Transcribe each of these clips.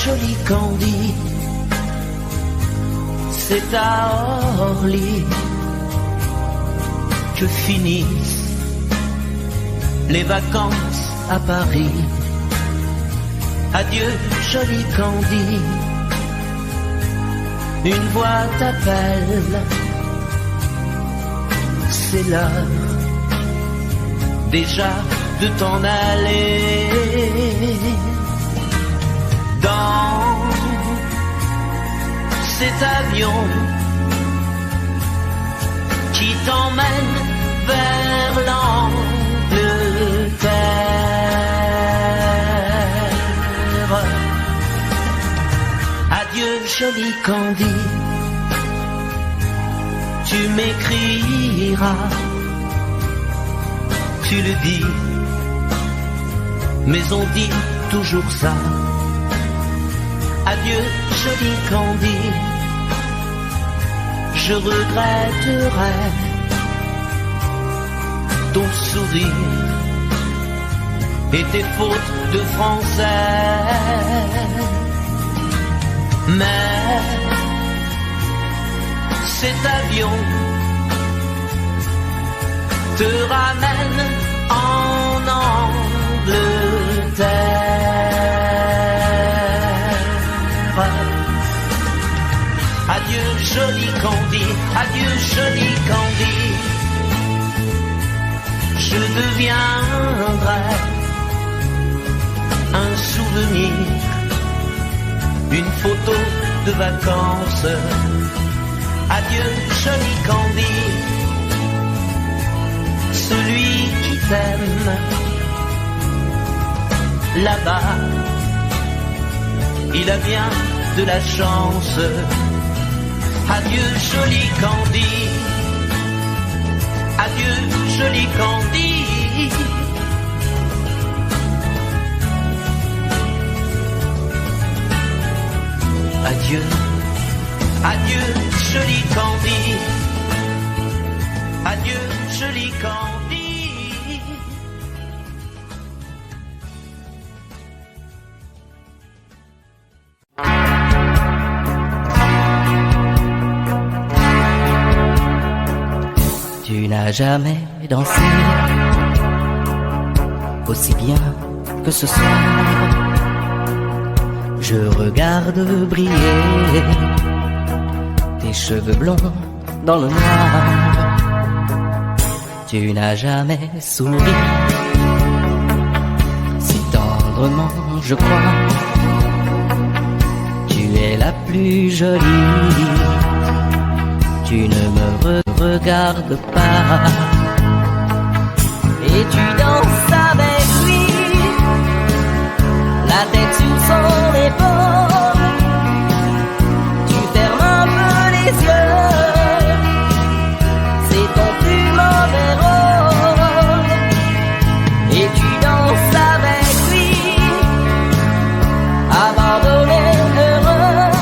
joli Candy, c'est à Orly que finissent les vacances à Paris. Adieu joli Candy, une voix t'appelle, c'est l'heure déjà de t'en aller. Dans cet avion qui t'emmène vers l'Angleterre. Adieu joli Candy, tu m'écriras, tu le dis, mais on dit toujours ça. Adieu joli Candy, je regretterai ton sourire et tes fautes de français. Mais cet avion te ramène en Angleterre. Adieu joli Candy, adieu joli Candy, je deviendrai un souvenir, une photo de vacances. Adieu joli Candy, celui qui t'aime là-bas, il a bien de la chance. Adieu joli Candy, adieu joli Candy. Adieu, adieu joli Candy, adieu joli Candy. Tu n'as jamais dansé aussi bien que ce soir. Je regarde briller tes cheveux blonds dans le noir. Tu n'as jamais souri si tendrement, je crois. Tu es la plus jolie, tu ne me regardes pas. Et tu danses avec lui, la tête sur son épaule. Tu fermes un peu les yeux, c'est ton plus mauvais rôle. Et tu danses avec lui, abandonné, heureux.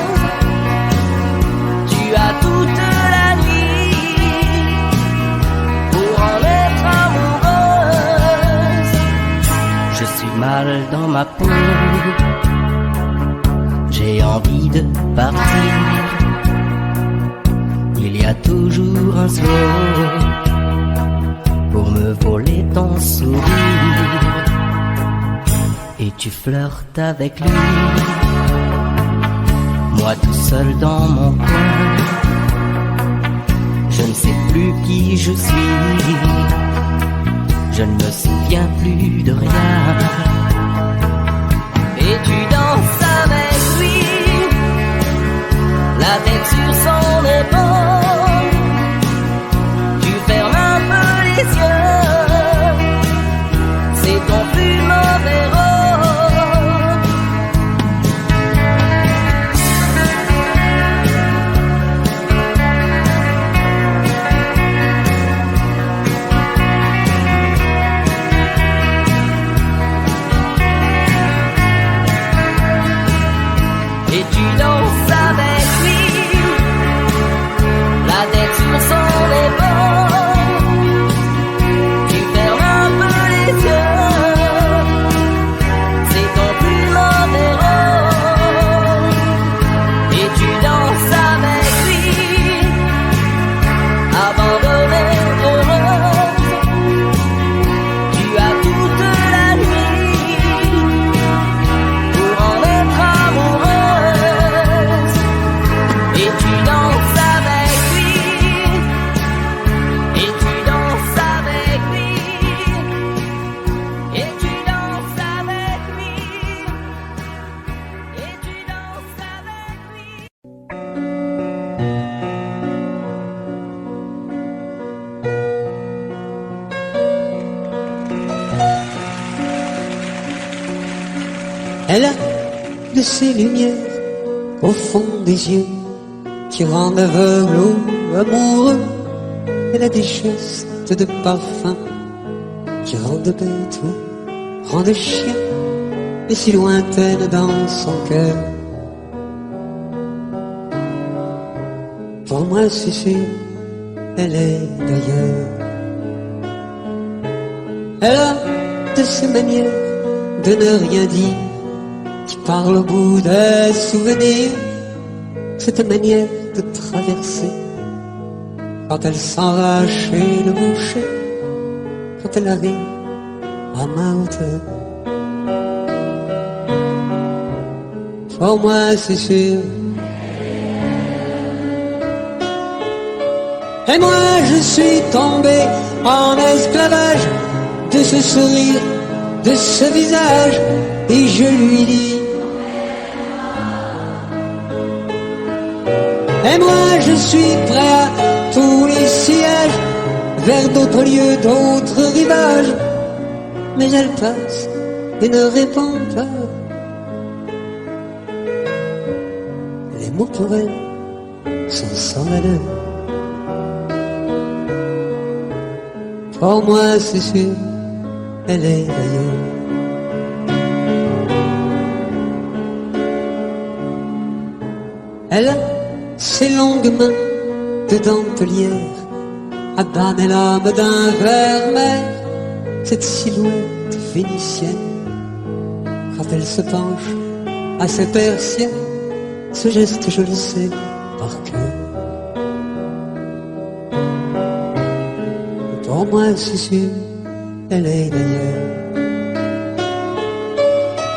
Tu as toute la nuit pour en être amoureuse. Je suis mal dans ma peau, j'ai envie de partir. Il y a toujours un slow pour me voler ton sourire. Et tu flirtes avec lui, moi tout seul dans mon coin. Je ne sais plus qui je suis, je ne me souviens plus de rien. Et tu danses avec lui, la tête sur son épaule. Tu fermes un peu les yeux, c'est ton plus mauvais rôle. Elle a de ces lumières au fond des yeux qui rendent aveugle ou amoureux. Elle a des gestes de parfum qui rendent bête ou rendent chien, et si lointaine dans son cœur. Pour moi c'est sûr, elle est d'ailleurs. Elle a de ces manières de ne rien dire qui parle au bout des souvenirs. Cette manière de traverser quand elle s'en va chez le boucher, quand elle arrive à ma hauteur. Pour moi c'est sûr. Et moi je suis tombé en esclavage de ce sourire, de ce visage, et je lui dis: et moi je suis prêt à tous les sièges, vers d'autres lieux, d'autres rivages. Mais elle passe et ne répond pas. Les mots pour elle sont sans valeur. Pour moi c'est sûr, elle est d'ailleurs. Elle a ses longues mains de dentelière à banner l'âme d'un vermeil. Cette silhouette vénitienne, quand elle se penche à ses persiennes, ce geste je le sais par cœur. Pour moi c'est sûr, elle est d'ailleurs.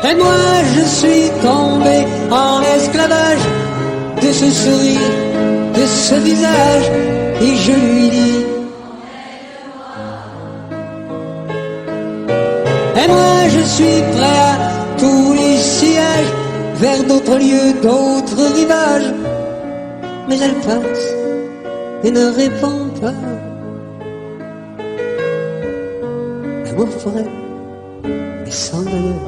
Et moi je suis tombé en esclavage de ce sourire, de ce visage, et je lui dis: et moi je suis prêt à tous les sièges, vers d'autres lieux, d'autres rivages. Mais elle passe et ne répond pas. L'amour pour elle est sans valeur.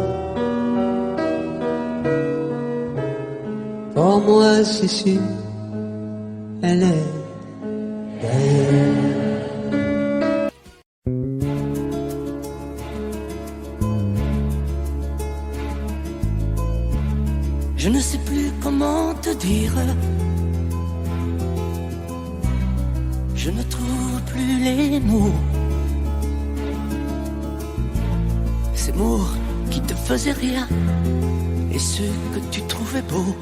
Pour moi c'est sûr, elle est d'ailleurs. Je ne sais plus comment te dire. Je ne trouve plus les mots. Ces mots qui te faisaient rien et ceux que tu trouvais beaux.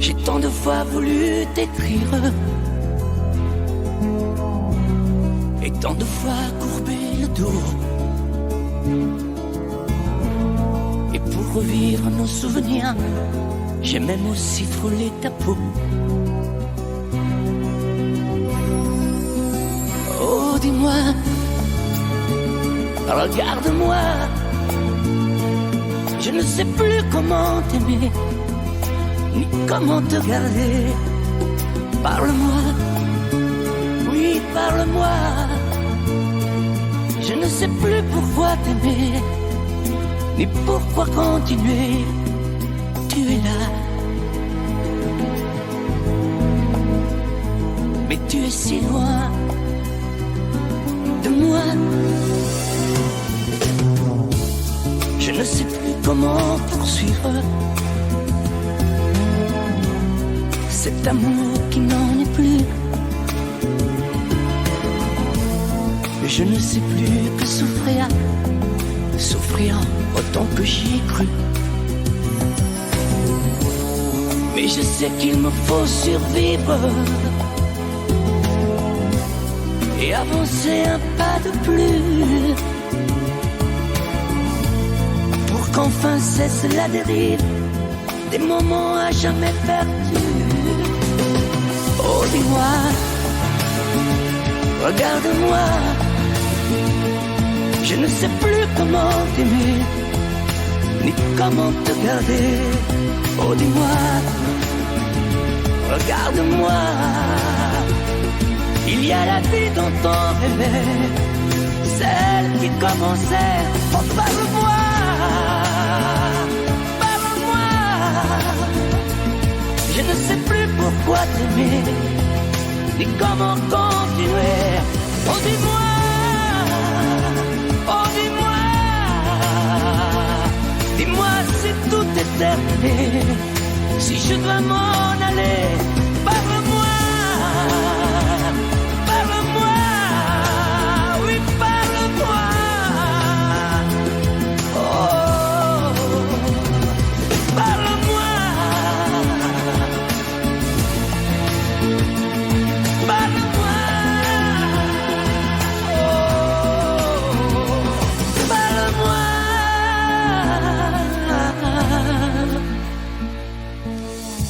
J'ai tant de fois voulu t'écrire et tant de fois courbé le dos. Et pour revivre nos souvenirs, j'ai même aussi frôlé ta peau. Oh, dis-moi, regarde-moi. Je ne sais plus comment t'aimer, ni comment te garder. Parle-moi, oui, parle-moi. Je ne sais plus pourquoi t'aimer, ni pourquoi continuer. Tu es là, mais tu es si loin de moi. Je ne sais plus comment poursuivre cet amour qui n'en est plus. Je ne sais plus que souffrir, souffrir autant que j'y ai cru. Mais je sais qu'il me faut survivre et avancer un pas de plus, pour qu'enfin cesse la dérive des moments à jamais perdus. Oh, dis-moi, regarde-moi. Je ne sais plus comment t'aimer, ni comment te garder. Oh, dis-moi, regarde-moi. Il y a la vie dont on rêvait, celle qui commençait. Oh, parle-moi, parle-moi. Je ne sais plus pourquoi t'aimer, ni comment continuer. Oh, dis-moi, oh, dis-moi, dis-moi si tout est terminé, si je dois m'en aller. Parle-moi, parle-moi, oui, parle-moi. Oh, parle-moi, parle-moi. Oh, parle-moi.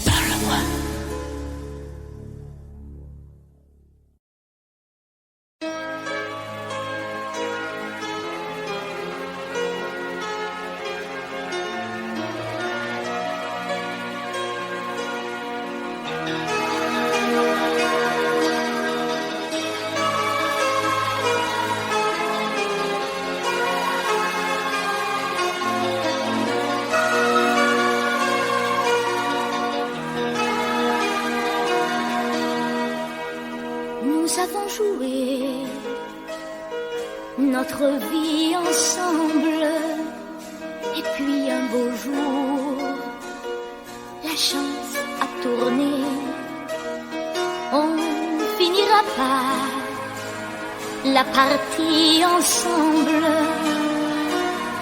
Parle-moi. Nous avons joué notre vie ensemble, et puis un beau jour, la chance a tourné. On finira par la partie ensemble,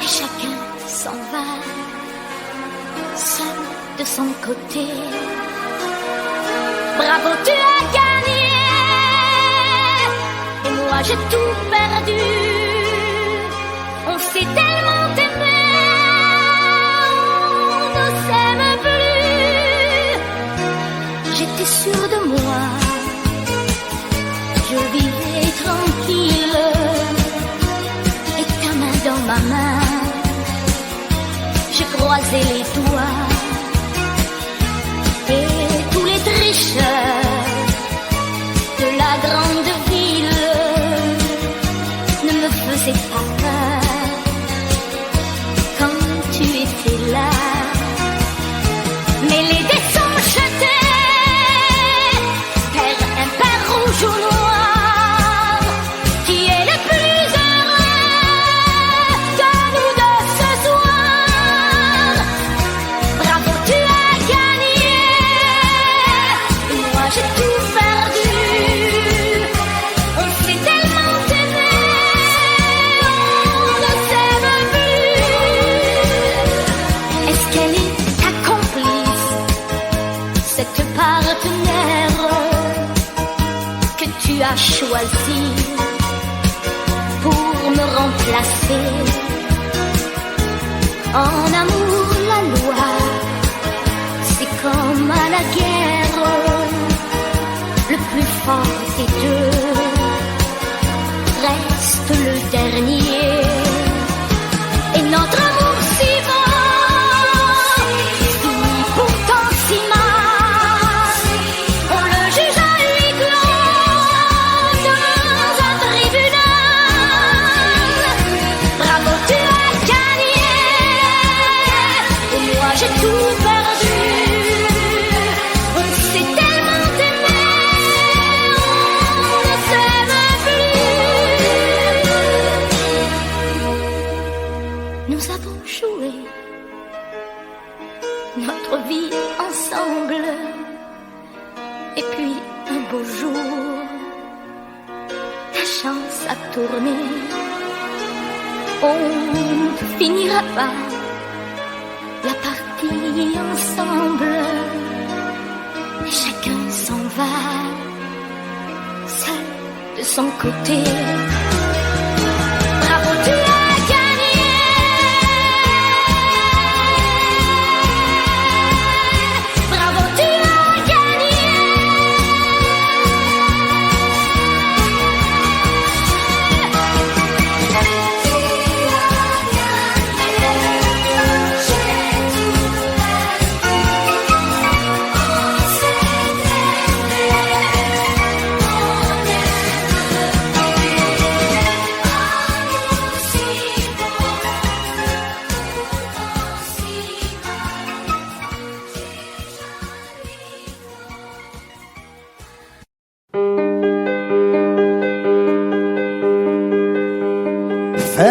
et chacun s'en va, seul de son côté. Bravo, tu as gagné! Et moi j'ai tout perdu. On s'est tellement aimé, on ne s'aime plus. J'étais sûre de moi, je vivais tranquille, et ta main dans ma main, je croisais les doigts. Et tous les tricheurs de la grande ville ne me faisaient pas peur quand tu étais là. Mais les dés sont jetés, père impair, rouge ou noir, qui est le plus heureux de nous deux ce soir. Bravo, tu as gagné, et moi j'ai tout perdu. On s'est tellement aimé, on ne s'aime plus. Est-ce qu'elle est ta complice, cette partenaire que tu as choisie pour me remplacer? En amour, la loi, c'est comme à la guerre, le plus fort des deux reste le dernier. Et notre amour si beau, si pourtant si mal, on le juge à huis clos dans un tribunal. Bravo, tu as gagné, et moi j'ai tout perdu. On s'est tellement aimé, on ne s'aime plus. Nous avons joué notre vie ensemble, et puis un beau jour, ta chance a tourné. On finira par la partie ensemble, et chacun s'en va, seul de son côté. Bravo, tu as gagné, bravo, tu as gagné.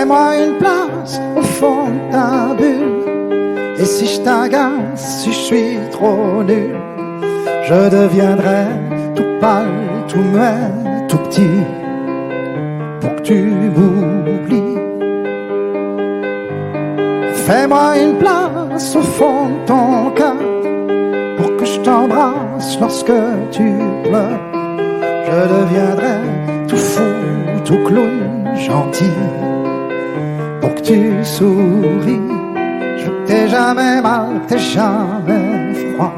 Fais-moi une place au fond de ta bulle. Et si je t'agace, si je suis trop nul, je deviendrai tout pâle, tout muet, tout petit, pour que tu m'oublies. Fais-moi une place au fond de ton cœur, pour que je t'embrasse lorsque tu pleures. Je deviendrai tout fou, tout clown, gentil, pour que tu souris. Je t'ai jamais mal, t'es jamais froid.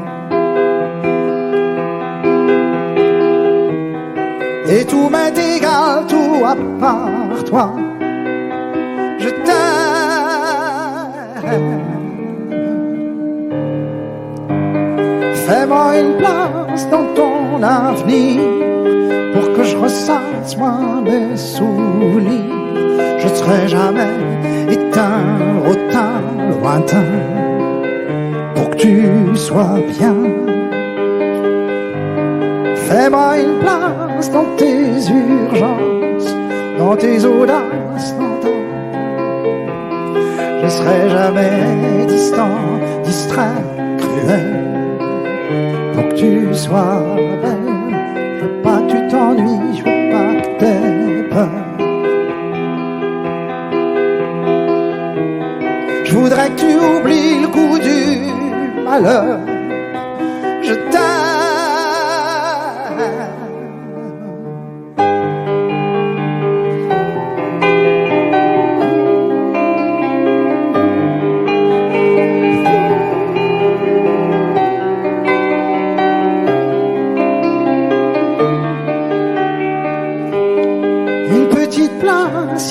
Et tout m'est égal, tout à part toi. Je t'aime. Fais-moi une place dans ton avenir, pour que je ressasse moi mes souvenirs. Je ne serai jamais éteint, hautain, lointain, pour que tu sois bien. Fais-moi une place dans tes urgences, dans tes audaces, dans ton... Je serai jamais distant, distrait, cruel, pour que tu sois belle. Je veux pas que tu t'ennuies, je veux pas que t'aies peur. Je voudrais que tu oublies le coup du malheur. Je t'aime.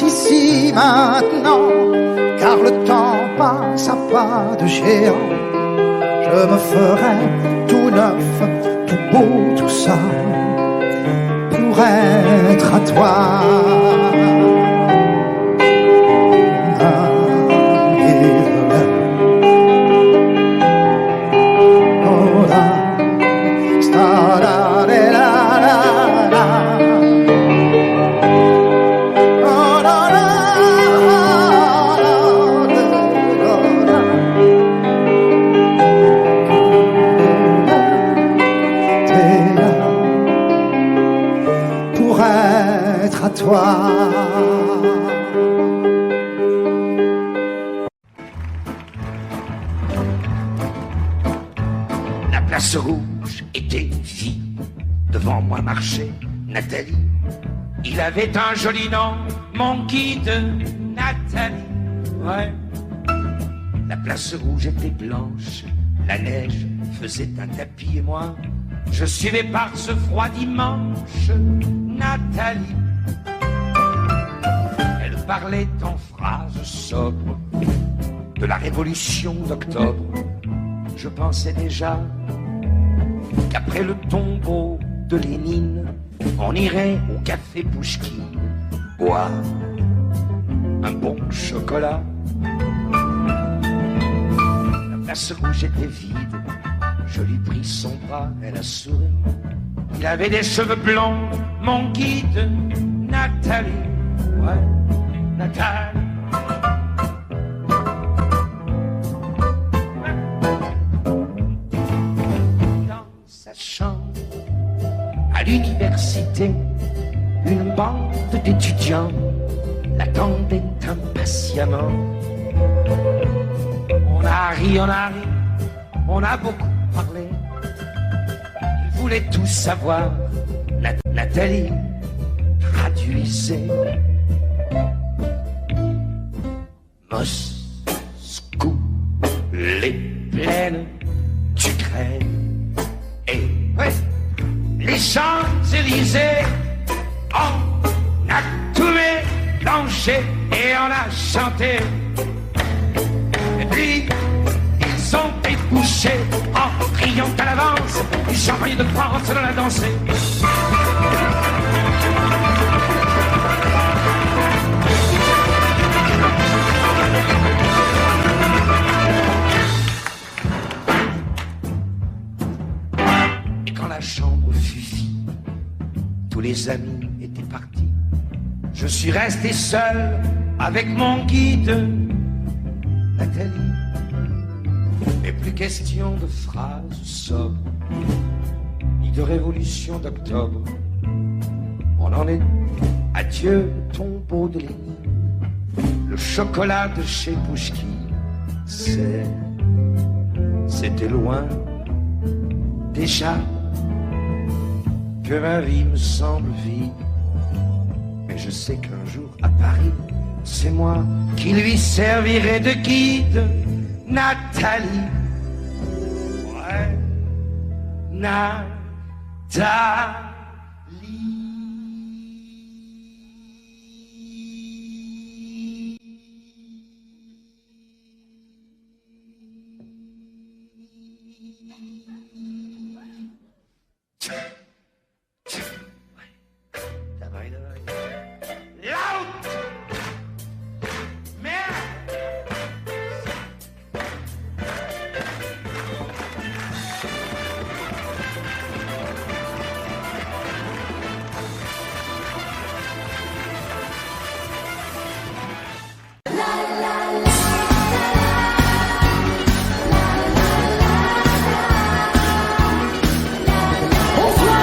Ici maintenant, car le temps passe à pas de géant. Je me ferai tout neuf, tout beau, tout ça, pour être à toi. La place rouge était vide. Devant moi marchait Nathalie. Il avait un joli nom, mon guide, Nathalie. Ouais. La place rouge était blanche. La neige faisait un tapis et moi, je suivais par ce froid dimanche Nathalie. Elle parlait en phrases sobres de la révolution d'octobre. Je pensais déjà qu'après le tombeau de Lénine, on irait au café Pouchkine boire un bon chocolat. La place rouge était vide. Je lui pris son bras, elle a souri. Il avait des cheveux blonds, mon guide, Nathalie. Ouais, Nathalie. Dans sa chambre, à l'université, une bande d'étudiants l'attendait impatiemment. On a ri, on a beaucoup parlé. Ils voulaient tout savoir. Nathalie traduisait. Moscou, les plaines d'Ukraine et ouais, les Champs-Élysées. On a tout mélangé et on a chanté. Et puis ils ont débouché en criant à l'avance du champagne de France dans la danser. Et quand la chambre fut vide, tous les amis étaient partis. Je suis resté seul avec mon guide, Nathalie. Et plus question de phrases sobres, ni de révolution d'octobre. On en est à Dieu tombeau de Lénine. Le chocolat de chez Pouchki, c'était loin déjà que ma vie me semble vide. Mais je sais qu'un jour à Paris, c'est moi qui lui servirai de guide, Nathalie. Ouais, Nathalie. On voit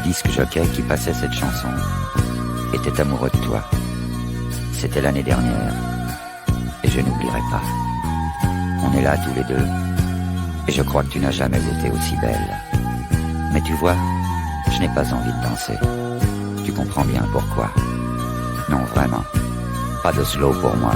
disque jockey qui passait cette chanson était amoureux de toi. C'était l'année dernière, et je n'oublierai pas. On est là tous les deux, et je crois que tu n'as jamais été aussi belle. Mais tu vois, je n'ai pas envie de danser. Tu comprends bien pourquoi. Non, vraiment, pas de slow pour moi.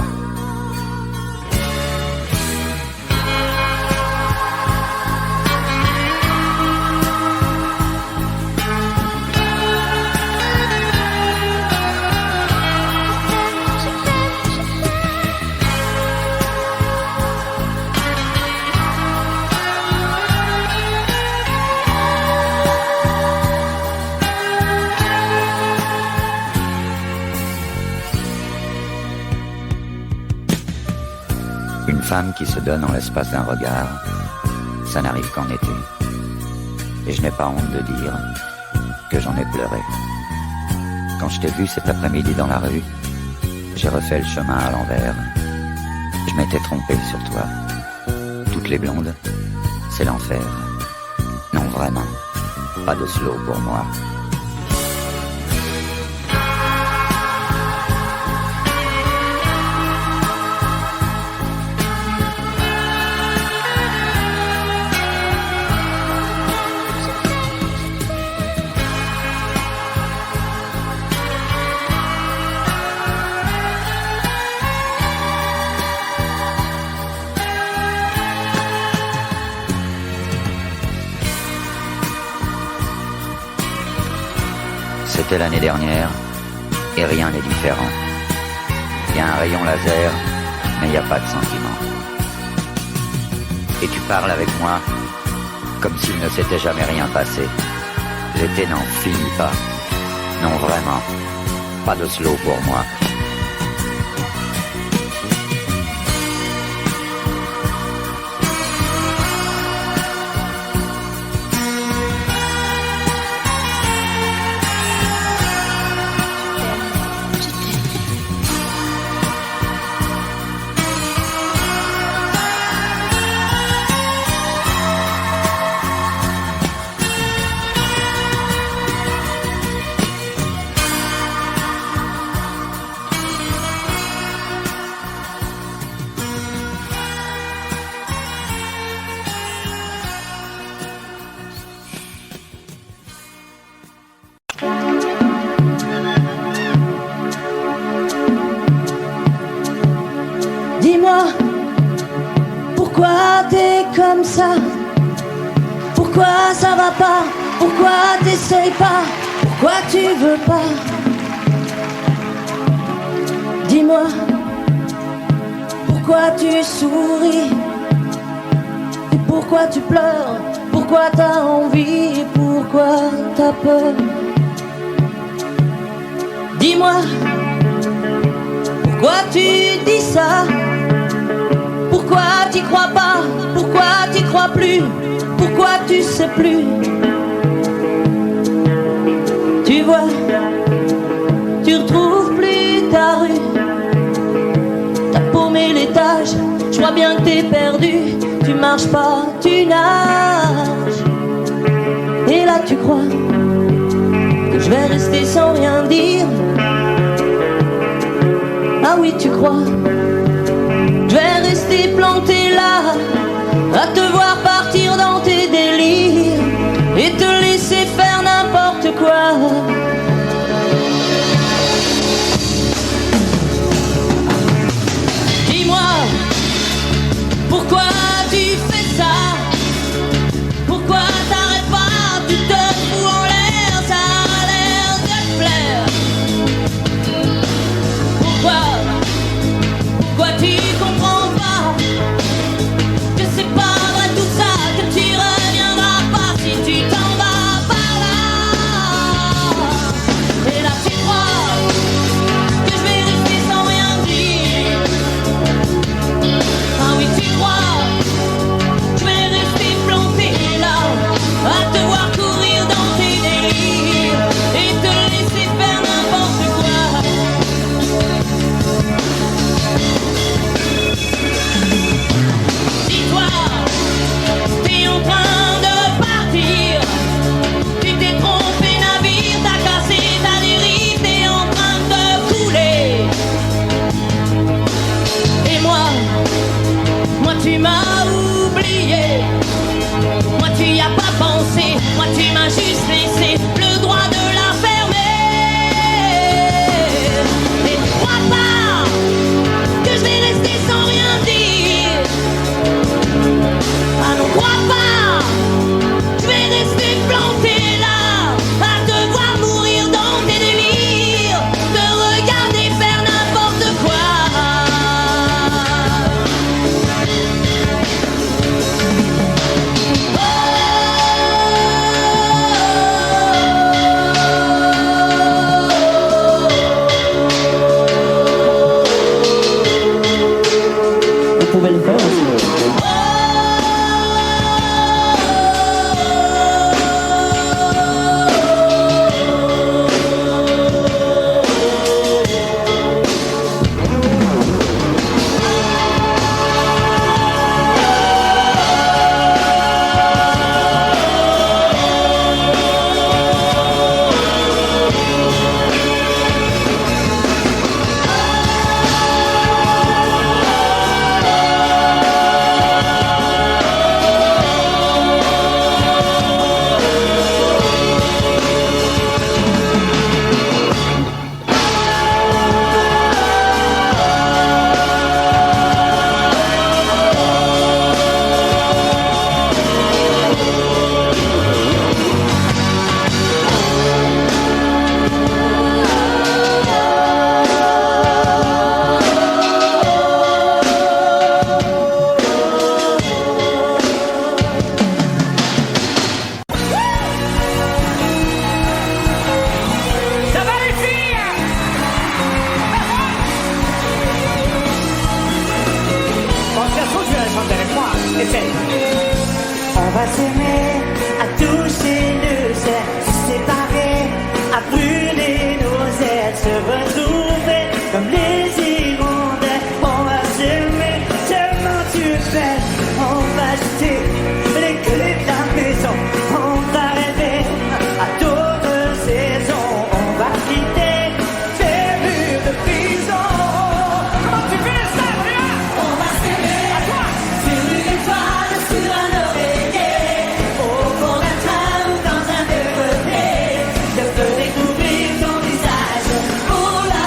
Une femme qui se donne en l'espace d'un regard, ça n'arrive qu'en été. Et je n'ai pas honte de dire que j'en ai pleuré. Quand je t'ai vu cet après-midi dans la rue, j'ai refait le chemin à l'envers. Je m'étais trompé sur toi. Toutes les blondes, c'est l'enfer. Non, vraiment, pas de slow pour moi. C'était l'année dernière, et rien n'est différent. Il y a un rayon laser, mais il n'y a pas de sentiment. Et tu parles avec moi, comme s'il ne s'était jamais rien passé. L'été n'en finit pas. Non, vraiment, pas de slow pour moi. Dis-moi, pourquoi t'es comme ça? Pourquoi ça va pas? Pourquoi t'essayes pas? Pourquoi tu veux pas? Dis-moi, pourquoi tu souris? Et pourquoi tu pleures? Pourquoi t'as envie? Et pourquoi t'as peur? Dis-moi, pourquoi tu dis ça? Pourquoi t'y crois pas? Pourquoi t'y crois plus? Pourquoi tu sais plus? Tu vois, tu retrouves plus ta rue. T'as paumé l'étage, je crois bien que t'es perdu. Tu marches pas, tu nages. Et là tu crois que je vais rester sans rien dire. Ah oui, tu crois? Je vais rester planté là, à te voir partir dans tes délires et te laisser faire n'importe quoi. Dis-moi, pourquoi tu fais ça? Pourquoi t'arrêtes pas? Tu te fous en l'air, ça a l'air de te plaire. Pourquoi tu comprends pas que c'est pas vrai tout ça, que tu reviendras pas si tu t'en vas par là? m'as oublié. Moi tu y as pas pensé, moi tu m'as juste laissé le droit de la fermer. Et ne crois pas que je vais rester sans rien dire. Ah non, crois pas, je vais rester planté là, à te voir mourir dans tes délires, te regarder faire n'importe quoi. Vous pouvez le faire aussi. On va s'aimer, à toucher le ciel, se séparer, à brûler nos ailes, se retrouver comme les hirondelles. On va s'aimer, tellement tu fais. On va jeter les clés de la maison. On va rêver à d'autres saisons. On va quitter ces murs de prison. Comment tu fais ça, Adrien? On va s'aimer, à toi, sur une étoile, sur un oreiller, au fond d'un train ou dans un déjeuner. Je veux découvrir ton visage pour la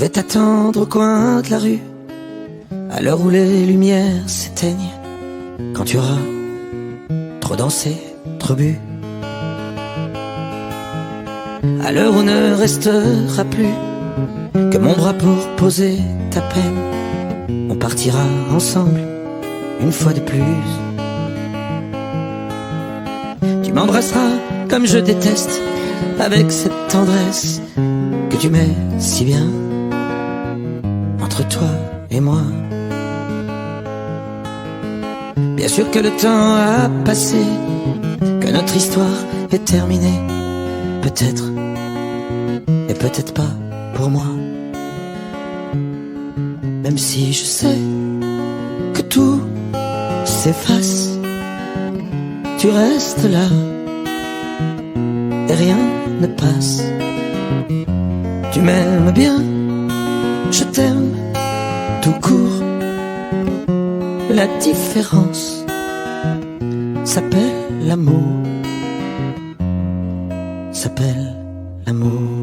vais t'attendre au coin de la rue, à l'heure où les lumières s'éteignent, quand tu auras trop dansé, trop bu. À l'heure où ne restera plus que mon bras pour poser ta peine, on partira ensemble une fois de plus. Tu m'embrasseras comme je déteste, avec cette tendresse que tu mets si bien entre toi et moi. Bien sûr que le temps a passé, que notre histoire est terminée, peut-être, et peut-être pas pour moi. Même si je sais que tout s'efface, tu restes là et rien ne passe. Tu m'aimes bien, je t'aime tout court. La différence s'appelle l'amour, s'appelle l'amour.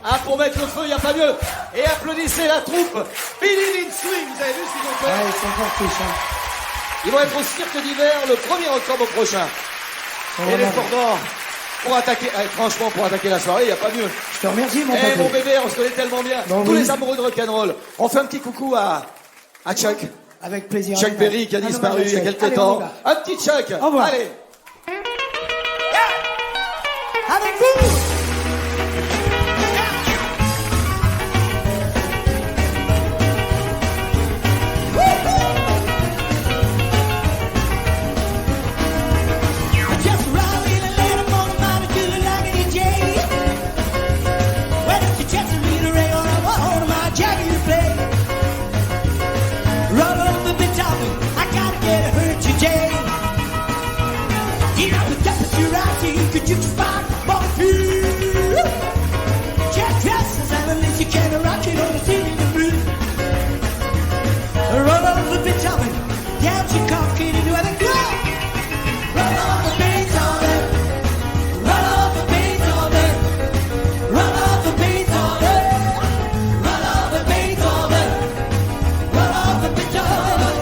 Ah, pour mettre le feu, il n'y a pas mieux. Et applaudissez la troupe Billy Lynn Swing, vous avez vu s'il vous plaît? Ouais, ils sont forts tous, hein. Ils vont être au Cirque d'hiver le 1er octobre prochain. Et les Forts d'Or, pour attaquer, franchement, pour attaquer la soirée, il n'y a pas mieux. Je te remercie, mon Eh, papa. mon bébé, on se connaît tellement bien. Bon, Tous oui. les amoureux de rock'n'roll. On fait un petit coucou à Chuck. Avec plaisir. Chuck Berry qui a disparu il y a quelques temps. Un petit Chuck. Au revoir. Allez. Avec vous. Just ride in and let 'em on the mountain do the like a DJ. Well, if you just read a ray on my jacket to play. Rub up the bit of me, I gotta get a hurt today. You know the temperature I see, could you spot my feet? Just dresses and at least you can rock it on the ceiling of blue. Rub up the bit of me, down she cock it into the club. Run off the beats on it. Run off the beats on it. Run off the beats on it. Run off the beats on it. Run off the beats on it.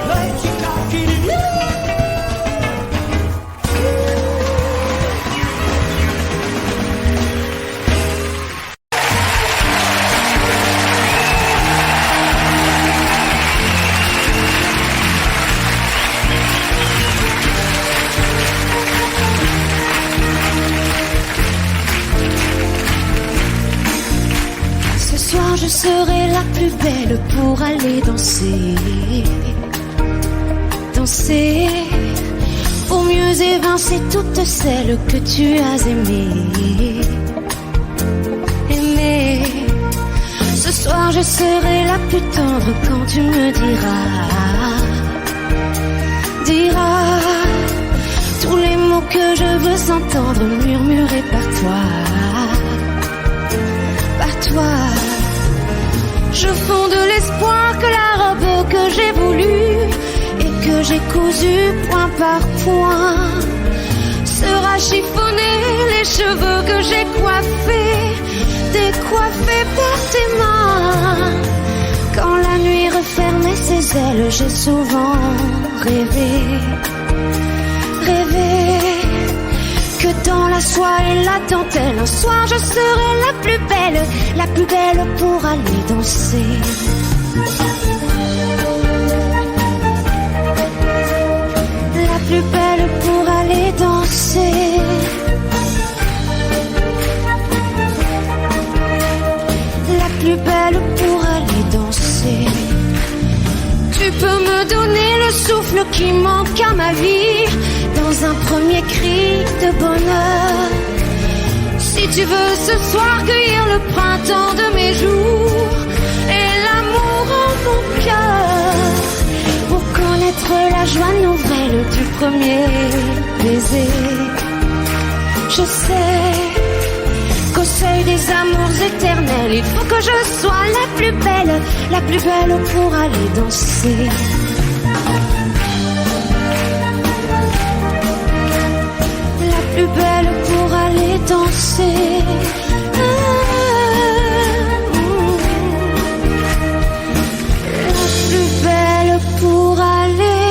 Like she cock it in you. Ce soir je serai la plus belle pour aller danser. Danser pour mieux évincer toutes celles que tu as aimées. Aimées. Ce soir je serai la plus tendre quand tu me diras tous les mots que je veux entendre murmurés par toi. Toi, je fonde l'espoir que la robe que j'ai voulue et que j'ai cousue point par point sera chiffonnée, les cheveux que j'ai coiffés, décoiffés par tes mains. Quand la nuit refermait ses ailes, j'ai souvent rêvé que dans la soie et la dentelle, un soir je serai la plus belle pour aller danser. La plus belle pour aller danser. La plus belle pour aller danser. Tu peux me donner le souffle qui manque à ma vie dans un premier cri de bonheur. Si tu veux ce soir cueillir le printemps de mes jours et l'amour en mon cœur, pour connaître la joie nouvelle du premier baiser. Je sais qu'au seuil des amours éternels, il faut que je sois la plus belle pour aller danser. La plus belle pour aller danser. La plus belle pour aller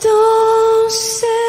danser.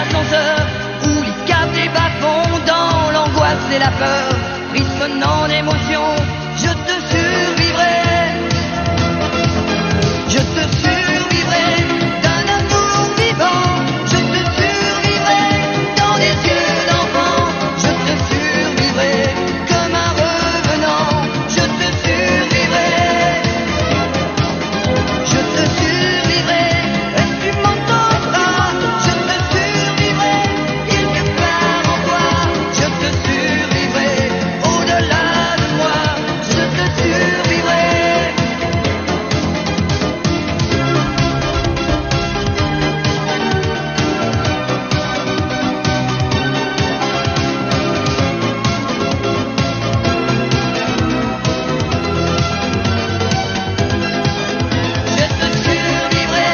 l'ascenseur, où il capte des bas-fonds dans l'angoisse et la peur, frissonnant d'émotion, je te survivrai. Je te survivrai d'un amour vivant, je te survivrai dans des yeux d'enfant, je te survivrai comme un revenant, je te survivrai, je te survivrai, et tu m'entendras, je te survivrai, quelque part en toi, je te survivrai, au-delà de moi, je te survivrai. Je te survivrai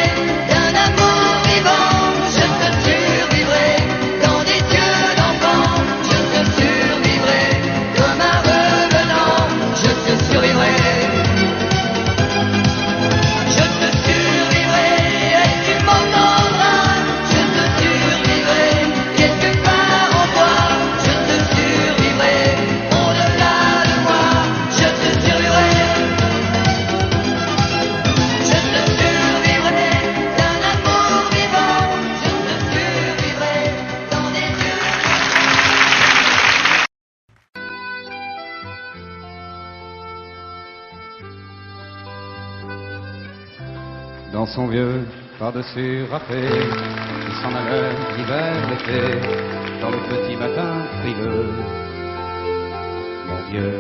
d'un amour vivant, je te survivrai dans des yeux d'enfant, je te survivrai comme un revenant, je te survivrai. Je te survivrai et tu m'entendras, je te survivrai quelque part en toi, je te survivrai au-delà de moi, je te survivrai. Je te survivrai d'un amour vivant, je te survivrai dans des yeux. Dans son vieux par-dessus râpé, il s'en allait l'hiver, l'été, dans le petit matin frileux. Mon vieux,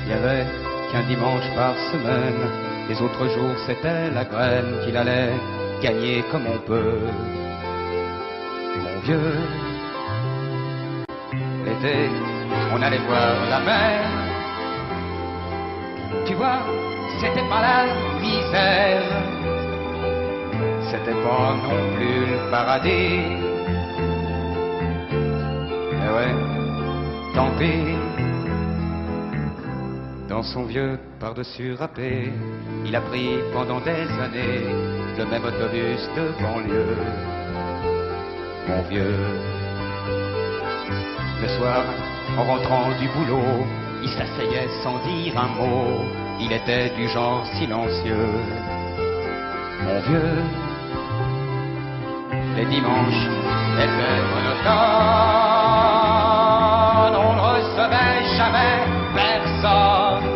il n'y avait qu'un dimanche par semaine, les autres jours c'était la graine qu'il allait gagner comme on peut. Mon vieux, l'été, on allait voir la mer, tu vois, c'était pas la misère, c'était pas non plus le paradis. Eh ouais, tant pis. Dans son vieux par-dessus râpé, il a pris pendant des années le même autobus de banlieue. Mon vieux, le soir, en rentrant du boulot, il s'asseyait sans dire un mot, il était du genre silencieux. Mon vieux, les dimanches étaient monotones, on ne recevait jamais personne,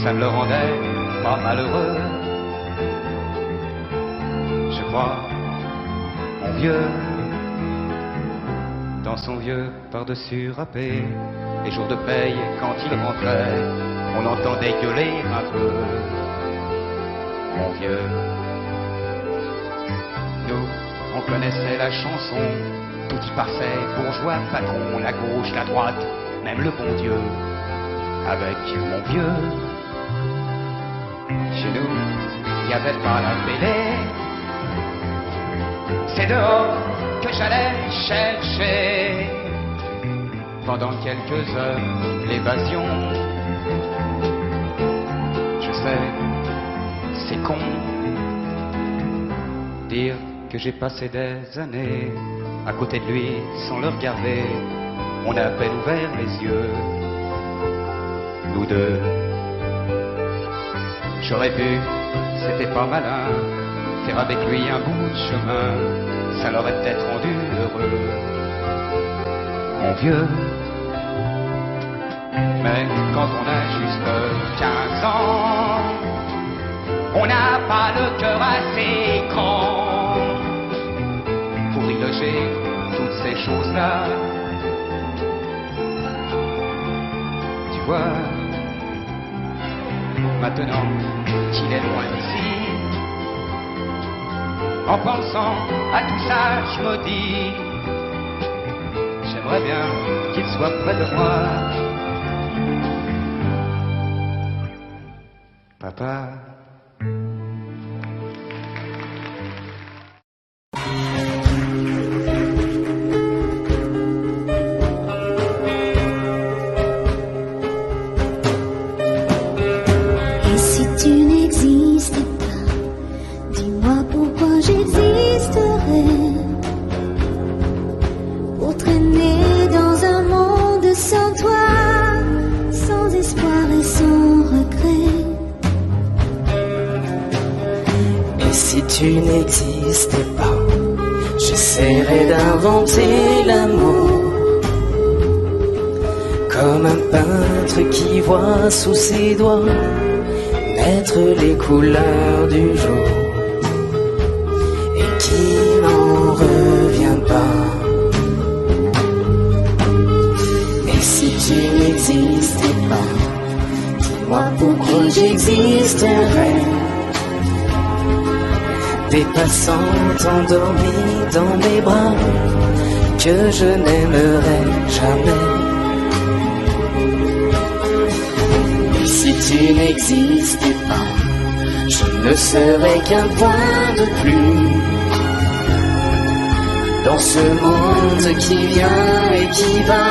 ça me le rendait pas malheureux. Je crois, mon vieux, dans son vieux par-dessus râpé, les jours de paye, quand il rentrait, on entendait gueuler un peu. Mon vieux, nous, on connaissait la chanson, tout y passait, bourgeois, patron, la gauche, la droite, même le bon Dieu. Avec mon vieux, chez nous, il n'y avait pas la télé, c'est dehors que j'allais chercher pendant quelques heures l'évasion. Je sais, c'est con dire que j'ai passé des années à côté de lui sans le regarder. On a à peine ouvert les yeux, nous deux. J'aurais pu, c'était pas malin, faire avec lui un bout de chemin, ça l'aurait peut-être rendu heureux. Mon vieux, mais quand on a juste 15 ans, on n'a pas le cœur assez grand pour y loger toutes ces choses-là. Tu vois, maintenant qu'il est loin d'ici, en pensant à tout ça, je me dis, j'aimerais bien qu'il soit près de moi. Papa. Et si tu n'existais pas, dis-moi pourquoi j'existe. n'existais pas, j'essaierais d'inventer l'amour. Comme un peintre qui voit sous ses doigts naître les couleurs du jour et qui n'en revient pas. Et si tu n'existais pas, dis-moi pourquoi j'existerais. Des passants endormis dans mes bras que je n'aimerais jamais. Si tu n'existais pas, je ne serais qu'un point de plus dans ce monde qui vient et qui va.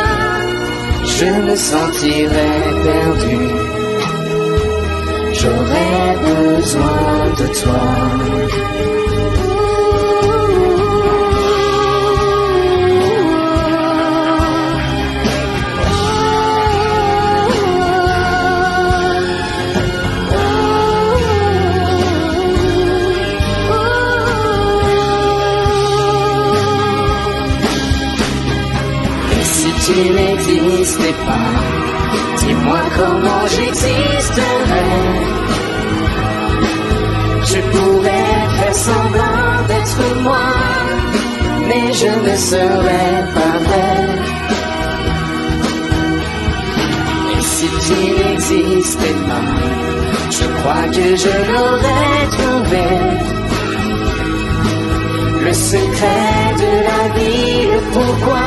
Je me sentirais perdu, j'aurais besoin de toi. Tu n'existais pas, dis-moi comment j'existerais. Je pourrais faire semblant d'être moi, mais je ne serais pas vrai. Et si tu n'existais pas, je crois que je l'aurais trouvé. Le secret de la vie, le pourquoi,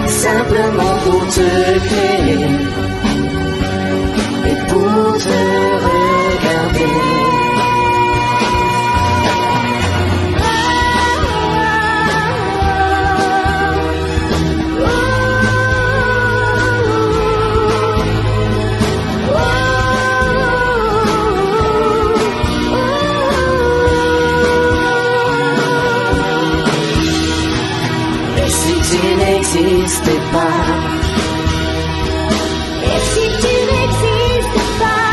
simplement pour te créer et pour te regarder. Et si tu n'existais pas, et si tu n'existais pas,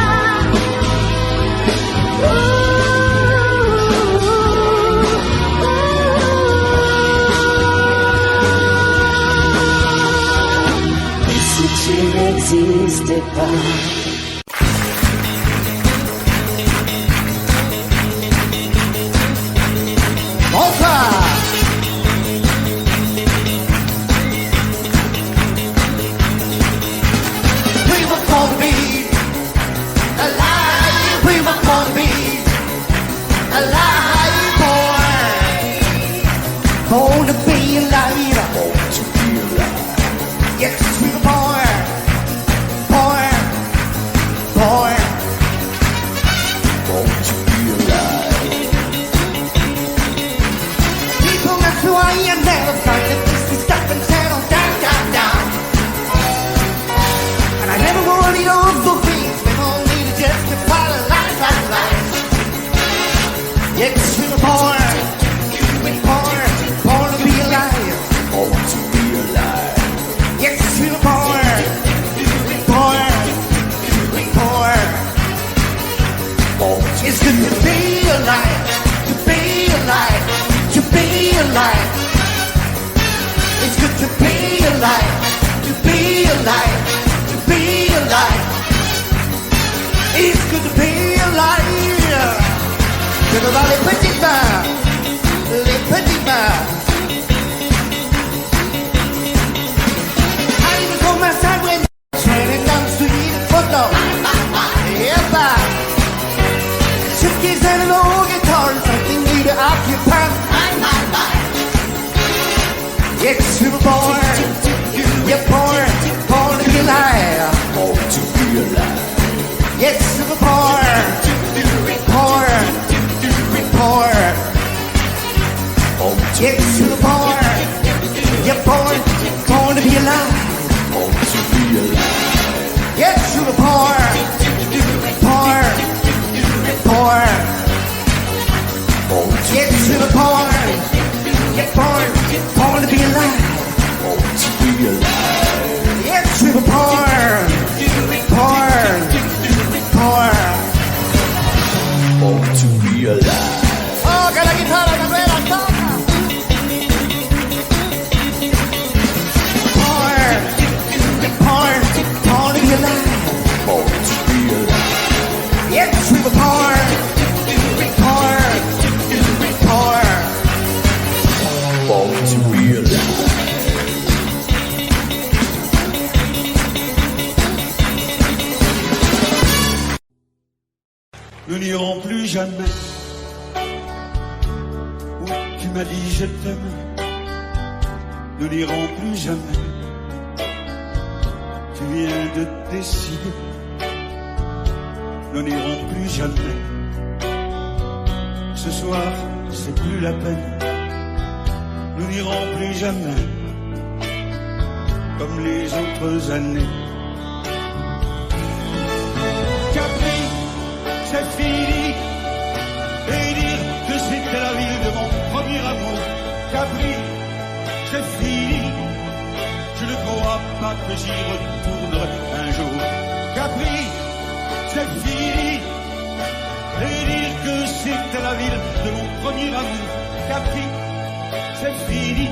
et si tu n'existais pas. Bonsoir. Born to be alive. Yes, we were born, born, born. Born to be alive. People, that's why you never find it. Just be stuck and settle down, down, down. And I never worried on the things we all need to justify the life, life, life. Yes, we were born. Born to be alive. Born to be alive. Yes, we were born. Born. It's good to be alive. To be alive. To be alive. It's good to be alive. To be alive. To be alive. It's good to be alive. Je veux voir les petites mains. Les petites mains. I even go my side when training down the street and photo. Yeah, suitcase and an old guitar and something new to occupy. Yes, you were born. You're born. Born to be alive. Born to be alive. Yes, you were born. Born. Born. Yes, you were born. You're born. Born to be alive. Born to be alive. Yes, you were born. Born. Born. Yes, you were born. You're born. Born to be alive. Born to be alive. Yes, you were born. Born. Born. Born to be alive. Oh, got a guitar. n'irons plus jamais où tu m'as dit je t'aime. Nous n'irons plus jamais. Tu viens de décider. Nous n'irons plus jamais. Ce soir, c'est plus la peine. Nous n'irons plus jamais comme les autres années. Capri, c'est fini. Et dire que c'était la ville de mon premier amour. Capri, c'est fini. Je ne crois pas que j'y retournerai un jour. Capri, c'est fini. Et dire que c'était la ville de mon premier amour. Capri, c'est fini.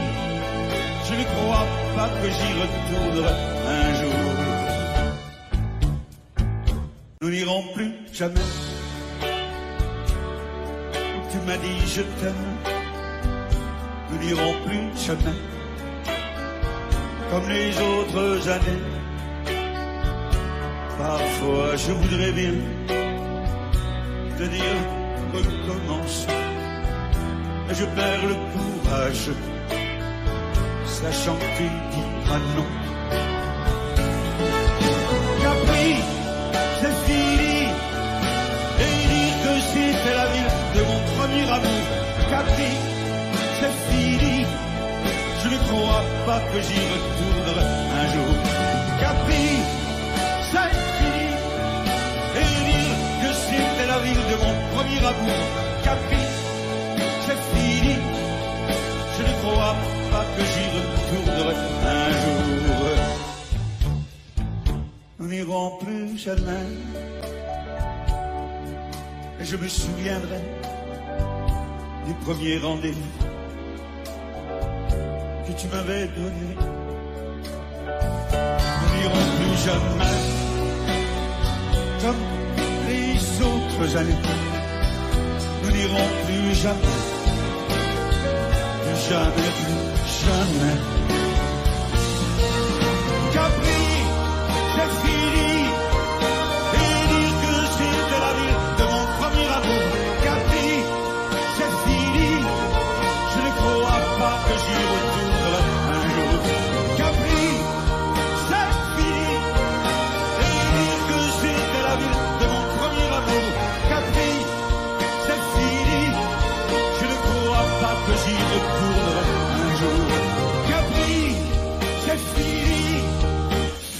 Je ne crois pas que j'y retournerai un jour. Nous n'irons plus jamais. Tu m'as dit je t'aime. Nous n'irons plus jamais comme les autres années. Parfois je voudrais bien te dire recommence, mais je perds le courage, sachant que tu diras non. Capri, c'est fini. Et dire que c'était la ville de mon premier amour. Capri, c'est fini. Je ne crois pas que j'y retournerai un jour. Capri, c'est fini. Et dire que c'était la ville de mon premier amour. Capri, c'est fini. Je ne crois pas que j'y retournerai un jour. Nous n'irons plus jamais. Et je me souviendrai du premier rendez-vous que tu m'avais donné. Nous n'irons plus jamais comme les autres années. Nous n'irons plus jamais, plus jamais, plus jamais. Capri, c'est fini. Et dire que c'était la ville de mon premier amour. Capri, c'est fini. Je ne crois pas que j'y retournerai un jour. Capri, c'est fini. Et dire que c'était la ville de mon premier amour. Capri, c'est fini. Je ne crois pas que j'y retournerai un jour. Capri, c'est fini.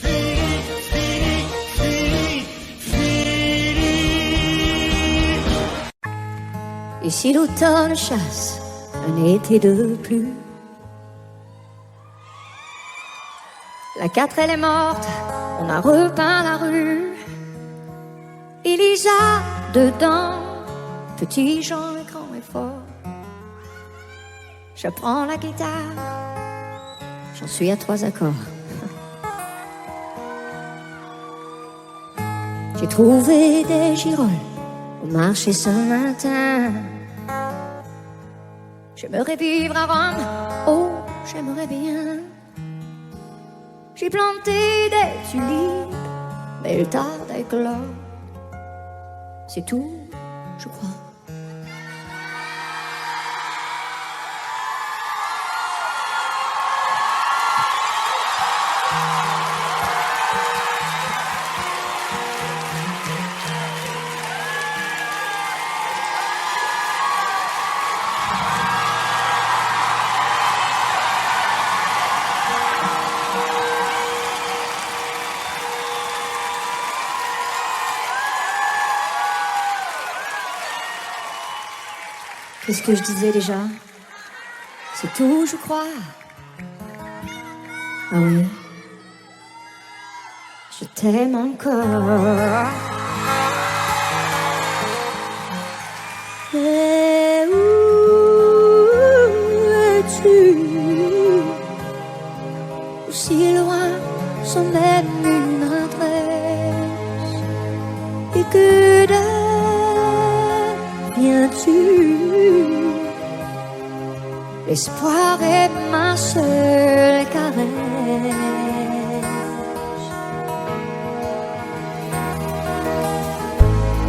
Fini, fini, fini, fini. Et si l'automne chasse un été de plus, la 4 elle est morte, on a repeint la rue. Elisa dedans, petit Jean est grand et fort. Je prends la guitare, j'en suis à 3 accords. J'ai trouvé des girolles au marché Saint-Martin. J'aimerais vivre à Rome, oh, j'aimerais bien. J'ai planté des tulipes, mais elles tardent à éclore. C'est tout, je crois. Qu'est-ce que je disais déjà? C'est tout, je crois. Ah oui. Je t'aime encore. Mais où es-tu? Aussi loin, sans même une adresse. Et que deviens-tu? L'espoir est ma seule caresse.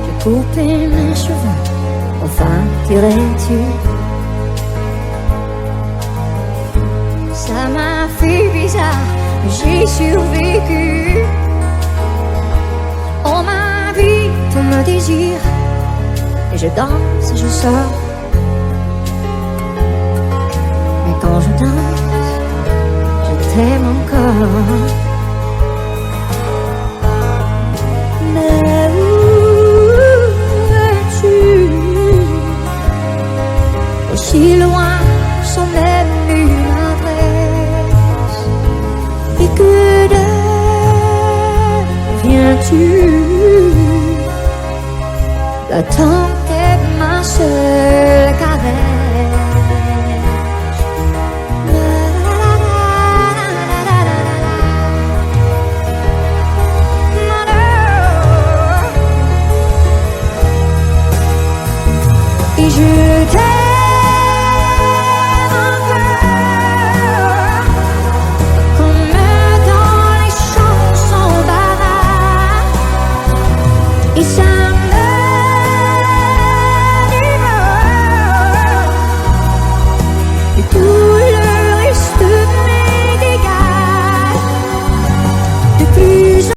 Je couper mes cheveux, enfin qu'irais-tu? Ça m'a fait bizarre, j'ai survécu. On m'habite, on me désire, et je danse, je sors. Mais quand je danse, je t'aime encore. Mais où es-tu? Aussi loin sans même une adresse. Et que deviens-tu? Le temps est ma seule caresse. Et je t'aime encore, comme dans les chansons baraques. Et ça me dévore, et tout le reste m'est égal. De plus en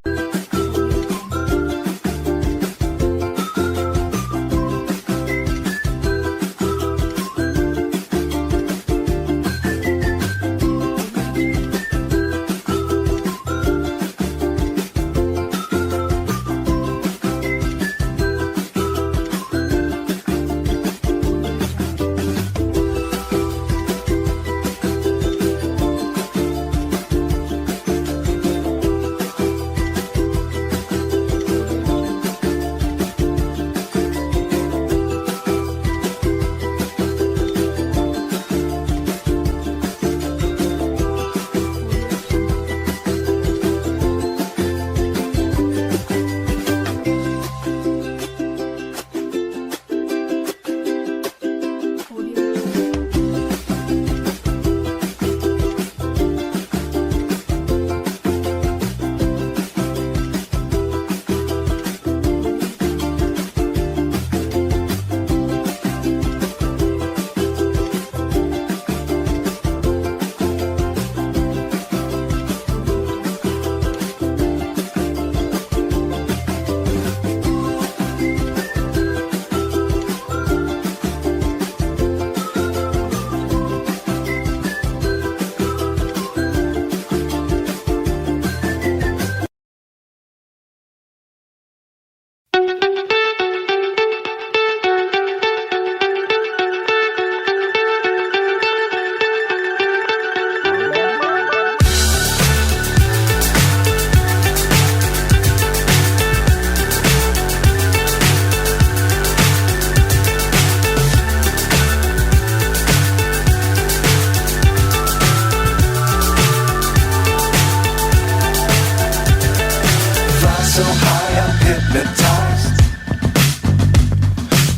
so high I'm hypnotized.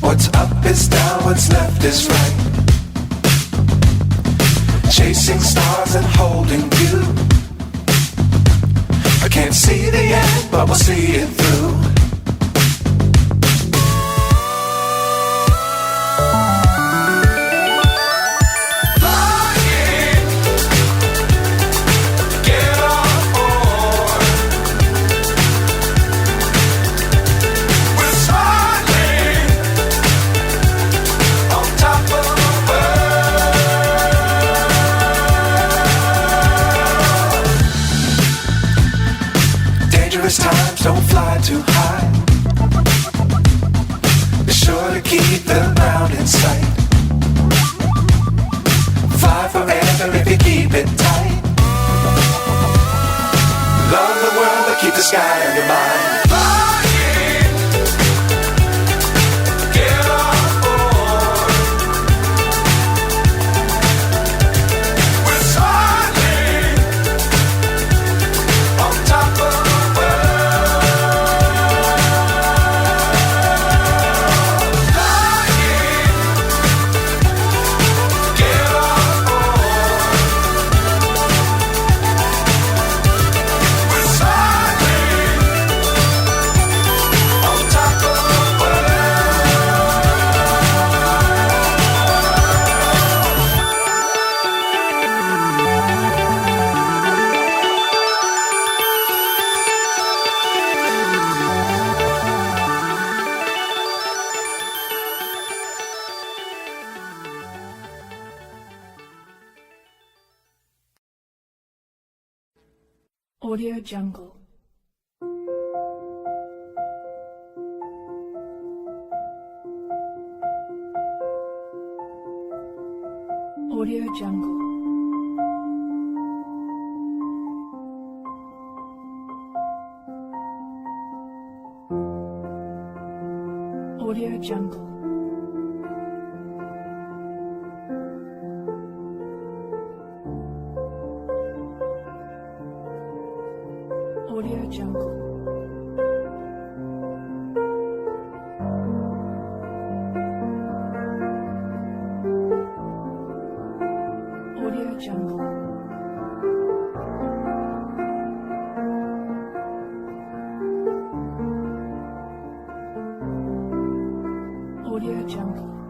What's up is down, what's left is right. Chasing stars and holding you. I can't see the end, but we'll see it through. Times don't fly too high. Be sure to keep the ground in sight. Fly forever if you keep it tight. Love the world but keep the sky on your mind. Audio Jungle. Audio Jungle. Audio Jungle. Audio Jungle. Audio Jungle. Audio Jungle.